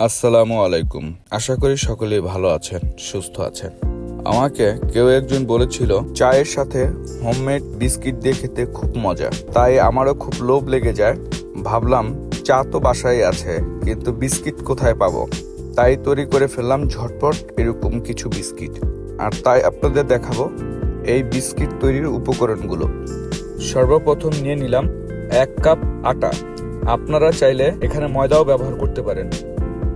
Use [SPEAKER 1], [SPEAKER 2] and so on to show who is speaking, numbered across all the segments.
[SPEAKER 1] আসসালামু আলাইকুম। আশা করি সকলেই ভালো আছেন, সুস্থ আছেন। আমাকে কেউ একজন বলেছিল চায়ের সাথে হোমমেড বিস্কিট দিয়ে খেতে খুব মজা, তাই আমারও খুব লোভ লেগে যায়। ভাবলাম চা তো বাসায় আছে, কিন্তু বিস্কিট কোথায় পাবো? তাই তৈরি করে ফেললাম ঝটপট এরকম কিছু বিস্কিট, আর তাই আপনাদের দেখাবো এই বিস্কিট তৈরির উপকরণগুলো। সর্বপ্রথম নিয়ে নিলাম 1 কাপ আটা। আপনারা চাইলে এখানে ময়দাও ব্যবহার করতে পারেন।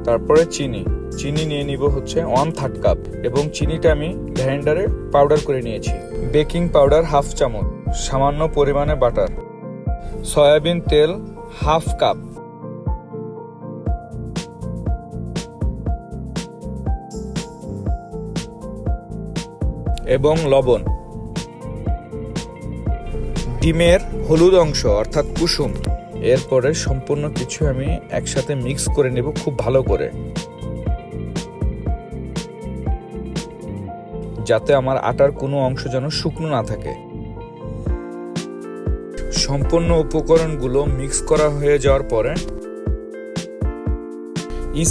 [SPEAKER 1] তারপরে চিনি নিয়ে নিব হচ্ছে 1/3 কাপ, এবং চিনিটা আমি গ্রাইন্ডারে পাউডার করে নিয়েছি। বেকিং পাউডার 1/2 চামচ, সামান্য পরিমাণে বাটার, সয়াবিন তেল 1/2 কাপ, এবং লবণ। ডিমের হলুদ অংশ অর্থাৎ কুসুম। এরপরে সম্পূর্ণ কিছু আমি একসাথে মিক্স করে নেব খুব ভালো করে, যাতে আমার আটার কোনো অংশ যেন শুকনো না থাকে। সম্পূর্ণ উপকরণগুলো মিক্স করা হয়ে যাওয়ার পরে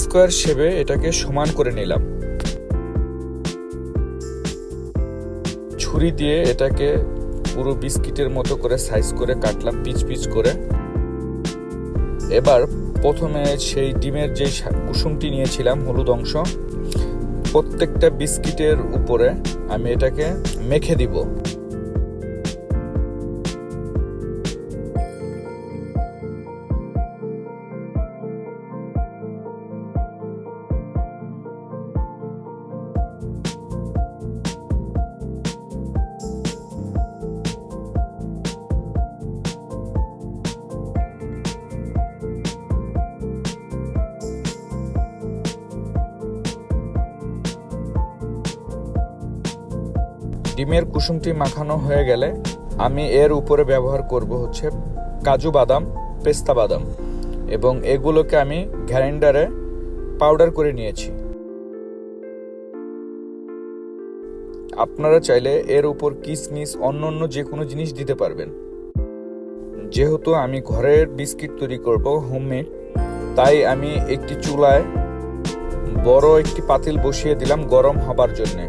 [SPEAKER 1] স্কোয়ার শেপে এটাকে সমান করে নিলাম। ছুরি দিয়ে এটাকে পুরো বিস্কিটের মতো করে সাইজ করে কাটলাম, পিচ পিচ করে। এবার প্রথমে সেই ডিমের যে কুসুমটি নিয়েছিলাম হলুদ অংশ, প্রত্যেকটা বিস্কিটের উপরে আমি এটাকে মেখে দিব। ডিমের কুসুমটি মাখানো হয়ে গেলে আমি এর উপরে ব্যবহার করব হচ্ছে কাজু বাদাম, পেস্তা বাদাম, এবং এগুলোকে আমি গ্রাইন্ডারে পাউডার করে নিয়েছি। আপনারা চাইলে এর উপর কিশমিশ অন্য যে কোনো জিনিস দিতে পারবেন। যেহেতু আমি ঘরের বিস্কিট তৈরি করব হোমমেড, তাই আমি একটি চুলায় বড় একটি পাতিল বসিয়ে দিলাম গরম হবার জন্য।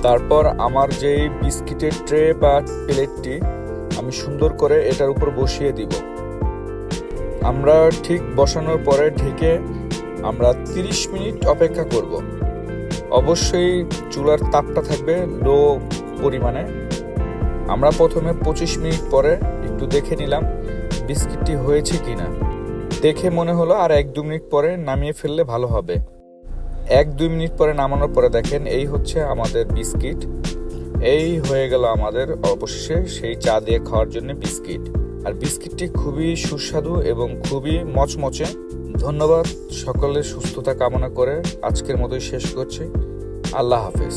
[SPEAKER 1] তারপর আমার যে বিস্কিটের ট্রে বা প্লেটটি আমি সুন্দর করে এটার উপর বসিয়ে দিব। আমরা ঠিক বসানোর পরে ঢেকে আমরা 30 মিনিট অপেক্ষা করব। অবশ্যই চুলার তাপটা থাকবে লো পরিমাণে। আমরা প্রথমে 25 মিনিট পরে একটু দেখে নিলাম বিস্কিটটি হয়েছে কিনা। দেখে মনে হলো আর 1-2 মিনিট পরে নামিয়ে ফেললে ভালো হবে। 1-2 মিনিট পরে নামানোর পরে দেখেন এই হচ্ছে আমাদের বিস্কিট। এই হয়ে গেল আমাদের অবশেষে সেই চা দিয়ে খাওয়ার জন্য বিস্কিট। আর বিস্কিটটি খুবই সুস্বাদু এবং খুবই মচমচে। ধন্যবাদ। সকলের সুস্থতা কামনা করে আজকের মতোই শেষ করছি। আল্লাহ হাফেজ।